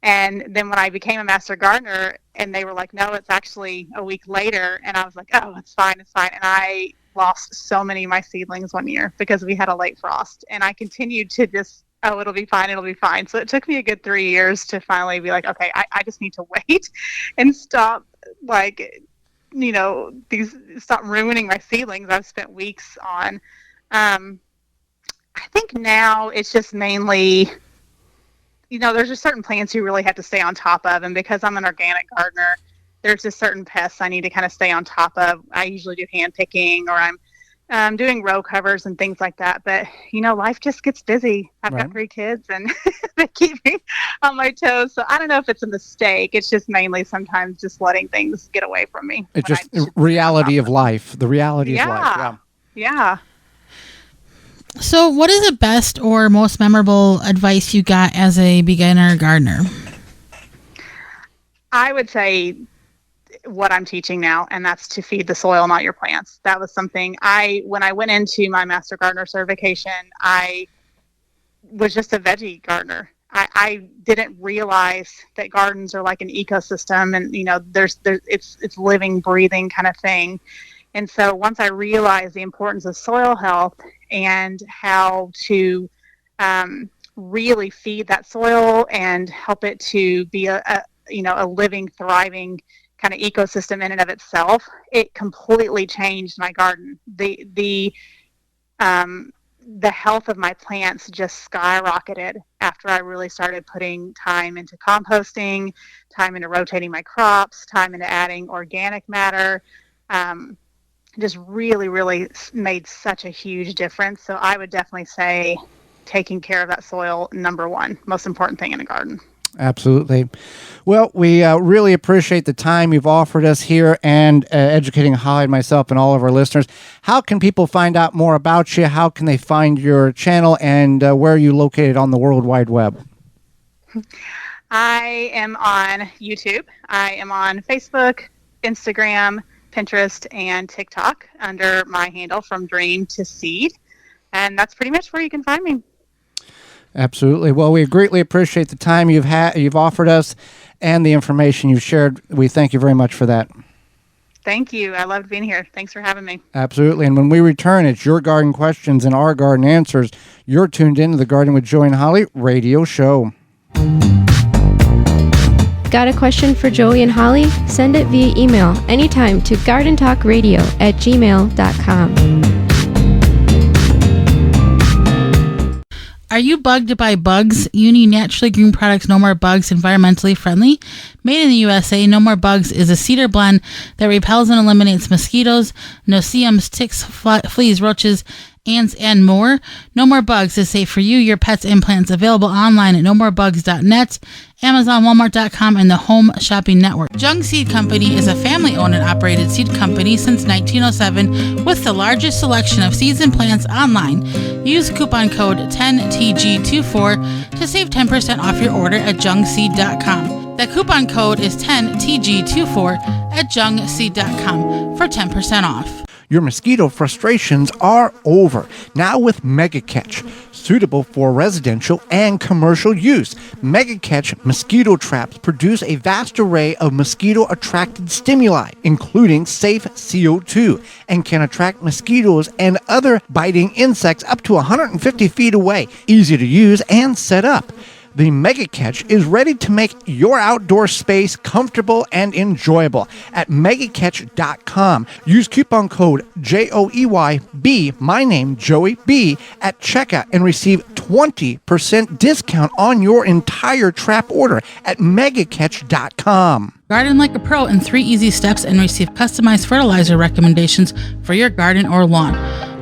And then when I became a master gardener, and they were like, "No, it's actually a week later," and I was like, "Oh, it's fine." And I lost so many of my seedlings one year because we had a late frost, and I continued to just, "Oh, it'll be fine. So it took me a good 3 years to finally be like, okay, I just need to wait and stop, stop ruining my seedlings I've spent weeks on. I think now it's just mainly, there's just certain plants you really have to stay on top of, and because I'm an organic gardener, there's just certain pests I need to kind of stay on top of. I usually do hand picking, or I'm doing row covers and things like that. But, life just gets busy. I've got 3 kids, and they keep me on my toes. So I don't know if it's a mistake. It's just mainly sometimes just letting things get away from me.
It's just the reality of life. The reality of life.
Yeah.
So what is the best or most memorable advice you got as a beginner gardener?
I would say what I'm teaching now, and that's to feed the soil, not your plants. That was something when I went into my master gardener certification, I was just a veggie gardener. I didn't realize that gardens are like an ecosystem, and it's living, breathing kind of thing. And so once I realized the importance of soil health and how to really feed that soil and help it to be a living, thriving kind of ecosystem in and of itself, it completely changed my garden. The the health of my plants just skyrocketed after I really started putting time into composting, time into rotating my crops, time into adding organic matter. Just really, really made such a huge difference. So I would definitely say taking care of that soil, number one, most important thing in a garden.
Absolutely. Well, we really appreciate the time you've offered us here and educating Holly and myself and all of our listeners. How can people find out more about you? How can they find your channel, and where are you located on the World Wide Web?
I am on YouTube. I am on Facebook, Instagram, Pinterest, and TikTok under my handle From Dream to Seed. And that's pretty much where you can find me.
Absolutely. Well, we greatly appreciate the time you've offered us and the information you've shared. We thank you very much for that.
Thank you. I loved being here. Thanks for having me.
Absolutely. And when we return, it's Your Garden Questions and Our Garden Answers. You're tuned in to the Garden with Joey and Holly radio show.
Got a question for Joey and Holly? Send it via email anytime to gardentalkradio@gmail.com.
Are you bugged by bugs? You need Naturally Green Products No More Bugs, environmentally friendly. Made in the USA, No More Bugs is a cedar blend that repels and eliminates mosquitoes, no-see-ums, ticks, fleas, roaches, ants, and more. No More Bugs is safe for you, your pets, and plants. Available online at nomorebugs.net, Amazon, Walmart.com, and the Home Shopping Network. Jung Seed Company is a family-owned and operated seed company since 1907 with the largest selection of seeds and plants online. Use coupon code 10TG24 to save 10% off your order at jungseed.com. The coupon code is 10TG24 at jungseed.com for 10% off.
Your mosquito frustrations are over. Now with Mega Catch, suitable for residential and commercial use. Mega Catch mosquito traps produce a vast array of mosquito-attracted stimuli, including safe CO2, and can attract mosquitoes and other biting insects up to 150 feet away. Easy to use and set up. The Mega Catch is ready to make your outdoor space comfortable and enjoyable at megacatch.com. Use coupon code JOEYB, my name Joey B, at checkout and receive 20% discount on your entire trap order at megacatch.com.
Garden like a pro in 3 easy steps and receive customized fertilizer recommendations for your garden or lawn.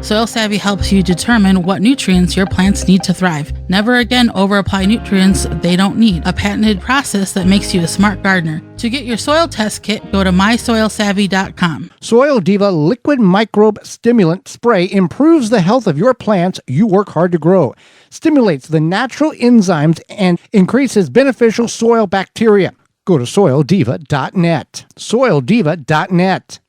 Soil Savvy helps you determine what nutrients your plants need to thrive. Never again over-apply nutrients they don't need. A patented process that makes you a smart gardener. To get your soil test kit, go to mysoilsavvy.com.
Soil Diva Liquid Microbe Stimulant Spray improves the health of your plants you work hard to grow. Stimulates the natural enzymes and increases beneficial soil bacteria. Go to soildiva.net. Soildiva.net.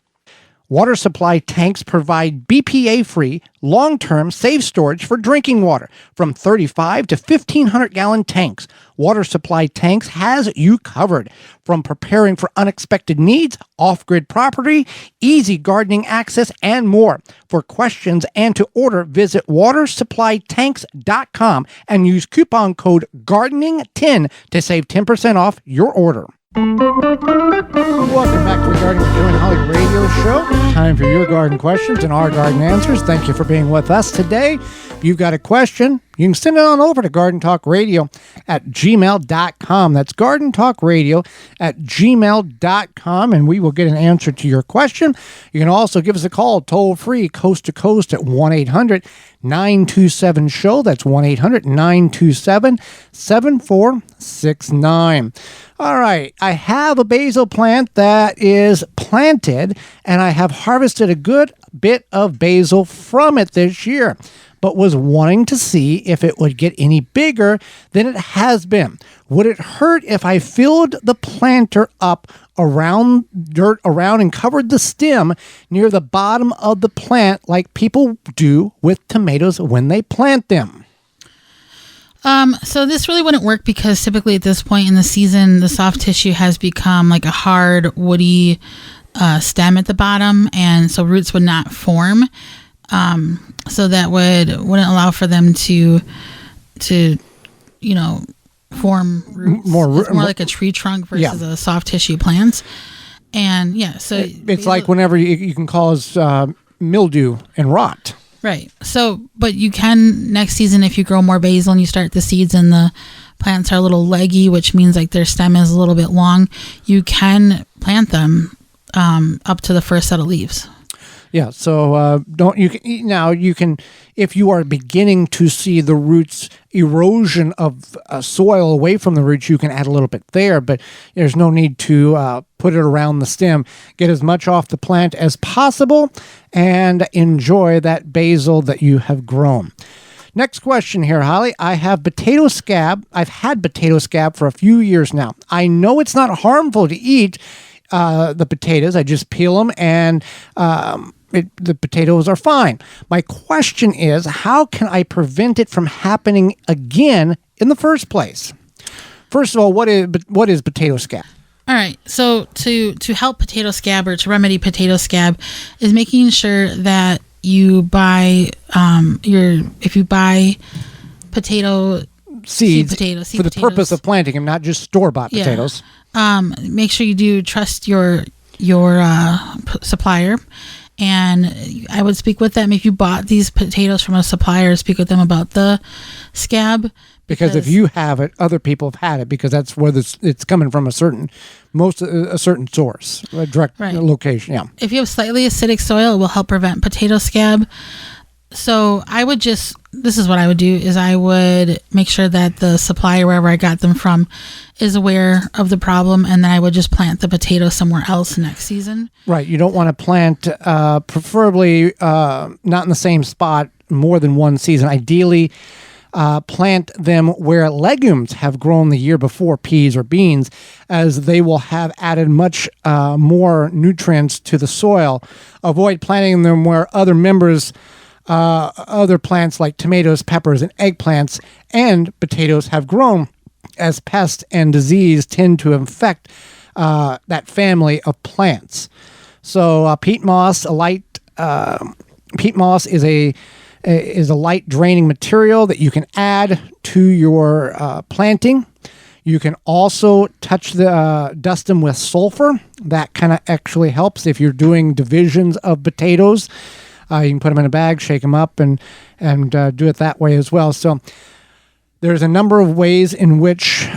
Water supply tanks provide BPA-free, long-term safe storage for drinking water from 35 to 1,500 gallon tanks. Water supply tanks has you covered. From preparing for unexpected needs, off-grid property, easy gardening access, and more. For questions and to order, visit watersupplytanks.com and use coupon code GARDENING10 to save 10% off your order. Welcome back to the Garden with Joey and Holly radio show. Time for your garden questions and our garden answers. Thank you for being with us today. If you've got a question, you can send it on over to gardentalkradio@gmail.com. That's gardentalkradio@gmail.com, and we will get an answer to your question. You can also give us a call toll free, coast to coast, at 1-800-927-SHOW. That's 1-800-927-7469. All right, I have a basil plant that is planted, and I have harvested a good bit of basil from it this year, but was wanting to see if it would get any bigger than it has been. Would it hurt if I filled the planter up around dirt around and covered the stem near the bottom of the plant like people do with tomatoes when they plant them?
So this really wouldn't work because typically at this point in the season, the soft tissue has become like a hard, woody stem at the bottom, and so roots would not form. So that wouldn't allow for them to form roots. More like a tree trunk versus a soft tissue plant. And so
it's like whenever you can cause mildew and rot.
Right. So, but you can next season, if you grow more basil and you start the seeds and the plants are a little leggy, which means like their stem is a little bit long, you can plant them up to the first set of leaves.
Yeah, so you can if you are beginning to see the roots erosion of soil away from the roots, you can add a little bit there, but there's no need to put it around the stem. Get as much off the plant as possible and enjoy that basil that you have grown. Next question here, Holly. I have potato scab. I've had potato scab for a few years now. I know it's not harmful to eat the potatoes. I just peel them and the potatoes are fine. My question is, how can I prevent it from happening again in the first place? First of all, what is potato scab?
All right. So to help potato scab or to remedy potato scab is making sure that you buy if you buy potato
seeds
seed
for the purpose of planting them, not just store-bought potatoes.
Make sure you do trust your supplier. And I would speak with them if you bought these potatoes from a supplier. Speak with them about the scab,
because if you have it, other people have had it, because that's where it's coming from a certain source, a direct location. Yeah.
If you have slightly acidic soil, it will help prevent potato scab. So this is what I would do, is I would make sure that the supplier, wherever I got them from, is aware of the problem, and then I would just plant the potato somewhere else next season.
Right. You don't want to plant, preferably not in the same spot more than one season. Ideally, plant them where legumes have grown the year before, peas or beans, as they will have added much more nutrients to the soil. Avoid planting them where other plants like tomatoes, peppers, and eggplants and potatoes have grown, as pests and disease tend to infect that family of plants. So peat moss is a light draining material that you can add to your planting. You can also dust them with sulfur. That kind of actually helps if you're doing divisions of potatoes. You can put them in a bag, shake them up, and do it that way as well. So there's a number of ways in which,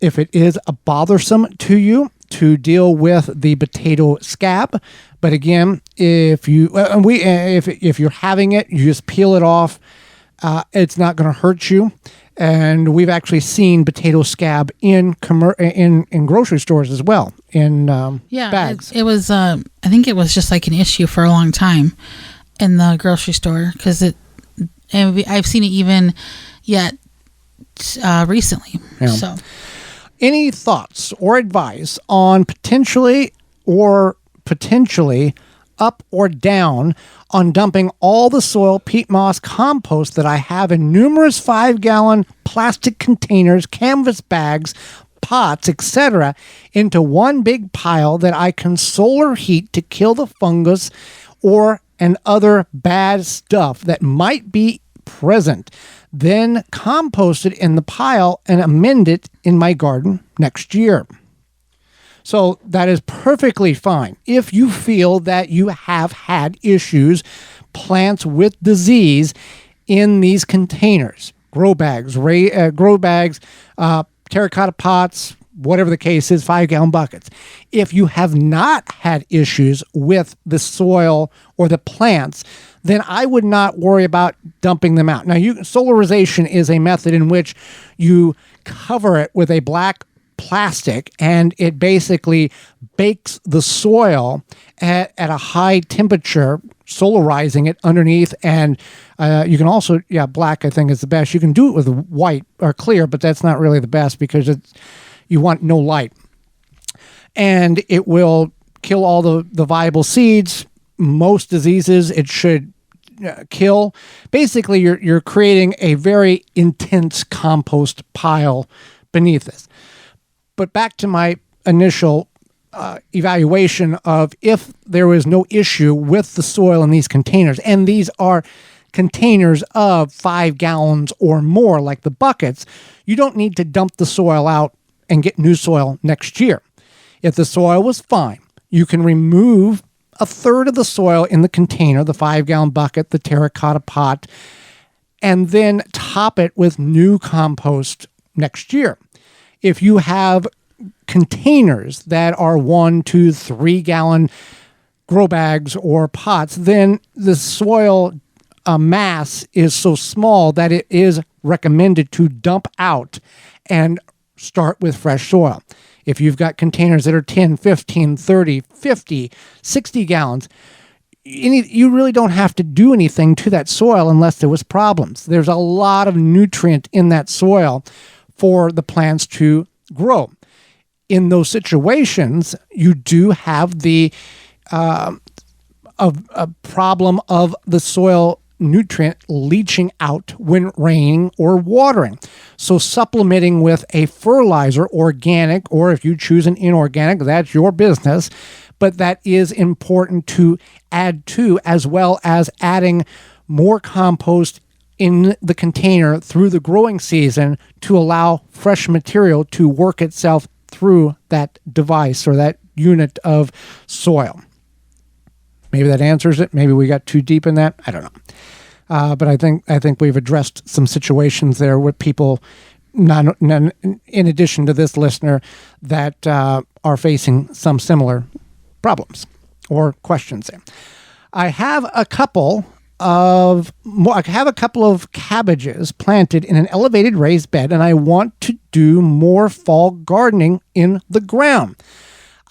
if it is bothersome to you, to deal with the potato scab. But again, if you're having it, you just peel it off. It's not going to hurt you. And we've actually seen potato scab in grocery stores as well, in bags.
It was. I think it was just like an issue for a long time in the grocery store, because I've seen it even yet recently. Yeah. So,
any thoughts or advice on potentially up or down on dumping all the soil, peat moss, compost that I have in numerous 5-gallon plastic containers, canvas bags, pots, etc., into one big pile that I can solar heat to kill the fungus and other bad stuff that might be present, then compost it in the pile and amend it in my garden next year? So that is perfectly fine. If you feel that you have had issues, plants with disease in these containers, grow bags, terracotta pots, whatever the case is, 5-gallon buckets. If you have not had issues with the soil or the plants, then I would not worry about dumping them out. Now, solarization is a method in which you cover it with a black plastic, and it basically bakes the soil at a high temperature, solarizing it underneath. And you can also, black I think is the best. You can do it with white or clear, but that's not really the best, because you want no light. And it will kill all the viable seeds. Most diseases it should kill. Basically, you're creating a very intense compost pile beneath this. But back to my initial evaluation of if there was no issue with the soil in these containers, and these are containers of 5 gallons or more, like the buckets, you don't need to dump the soil out and get new soil next year. If the soil was fine, you can remove a third of the soil in the container, the 5-gallon bucket, the terracotta pot, and then top it with new compost next year. If you have containers that are 1, 2, 3-gallon grow bags or pots, then the soil mass is so small that it is recommended to dump out and start with fresh soil. If you've got containers that are 10, 15, 30, 50, 60 gallons, you really don't have to do anything to that soil unless there was problems. There's a lot of nutrient in that soil for the plants to grow. In those situations, you do have the a problem of the soil nutrient leaching out when raining or watering. So supplementing with a fertilizer, organic, or if you choose an inorganic, that's your business, but that is important to add to, as well as adding more compost in the container through the growing season to allow fresh material to work itself through that device or that unit of soil. Maybe that answers it. Maybe we got too deep in that. I don't know. But I think we've addressed some situations there with people, in addition to this listener, that are facing some similar problems or questions there. I have a couple of cabbages planted in an elevated raised bed, and I want to do more fall gardening in the ground.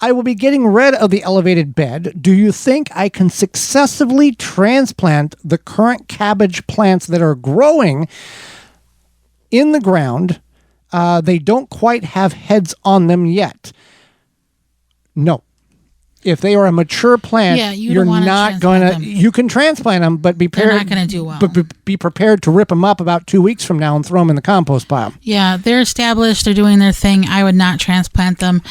I will be getting rid of the elevated bed. Do you think I can successfully transplant the current cabbage plants that are growing in the ground? They don't quite have heads on them yet. No. If they are a mature plant, you're not going to. You can transplant them, but
they're not going to do well.
But be prepared to rip them up about 2 weeks from now and throw them in the compost pile.
Yeah, they're established. They're doing their thing. I would not transplant them.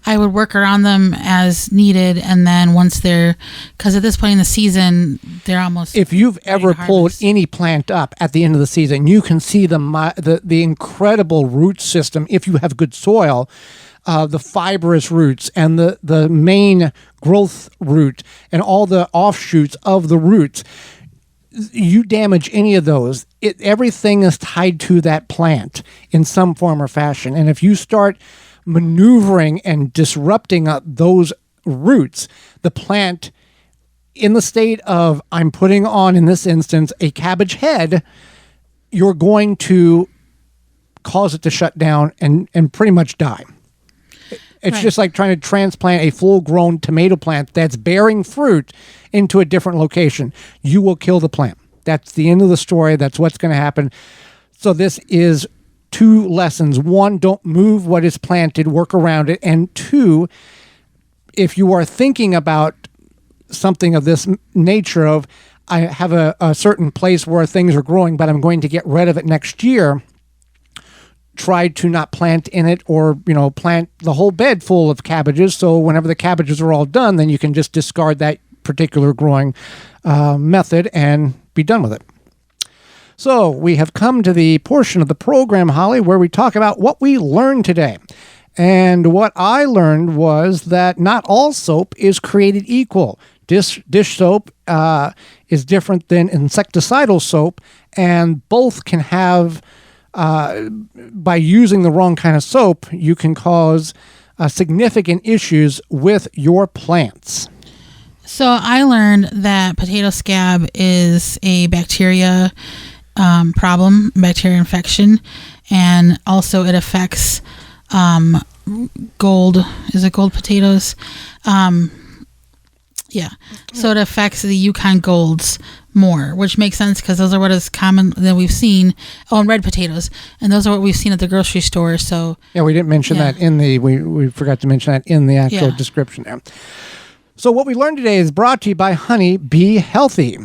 I would work around them as needed, and then once because at this point in the season, they're almost.
If you've ever pulled any plant up at the end of the season, you can see the incredible root system if you have good soil. The fibrous roots and the main growth root and all the offshoots of the roots. You damage any of those, everything is tied to that plant in some form or fashion. And if you start maneuvering and disrupting those roots, the plant, in the state of I'm putting on, in this instance, a cabbage head, you're going to cause it to shut down and pretty much die. It's just like trying to transplant a full-grown tomato plant that's bearing fruit into a different location. You will kill the plant. That's the end of the story. That's what's going to happen. So this is 2 lessons. 1, don't move what is planted. Work around it. And 2, if you are thinking about something of this nature of, I have a certain place where things are growing, but I'm going to get rid of it next year, try to not plant in it or, plant the whole bed full of cabbages. So whenever the cabbages are all done, then you can just discard that particular growing method and be done with it. So we have come to the portion of the program, Holly, where we talk about what we learned today. And what I learned was that not all soap is created equal. Dish soap is different than insecticidal soap, and both can have by using the wrong kind of soap, you can cause significant issues with your plants.
So I learned that potato scab is a bacteria problem, bacteria infection, and also it affects gold. Is it gold potatoes? Yeah. So it affects the Yukon golds more, which makes sense because those are what is common that we've seen. Oh, and red potatoes, and those are what we've seen at the grocery store. So
yeah, we didn't mention that in the we forgot to mention that in the actual description there. So what we learned today is brought to you by Honey Bee Healthy.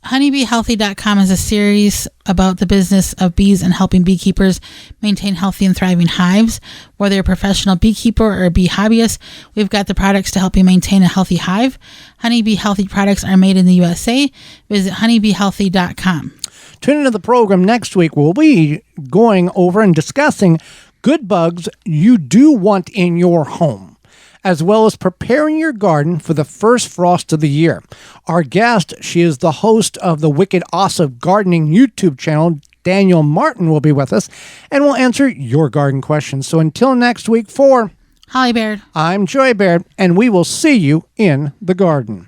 HoneyBeeHealthy.com is a series about the business of bees and helping beekeepers maintain healthy and thriving hives. Whether you're a professional beekeeper or a bee hobbyist, we've got the products to help you maintain a healthy hive. Honeybee Healthy products are made in the USA. Visit HoneyBeeHealthy.com.
Tune into the program next week. We'll be going over and discussing good bugs you do want in your home. as well as preparing your garden for the first frost of the year. Our guest, she is the host of the Wicked Awesome Gardening YouTube channel, Daniel Martin, will be with us, and will answer your garden questions. So until next week, for
Holly Baird.
I'm Joy Baird, and we will see you in the garden.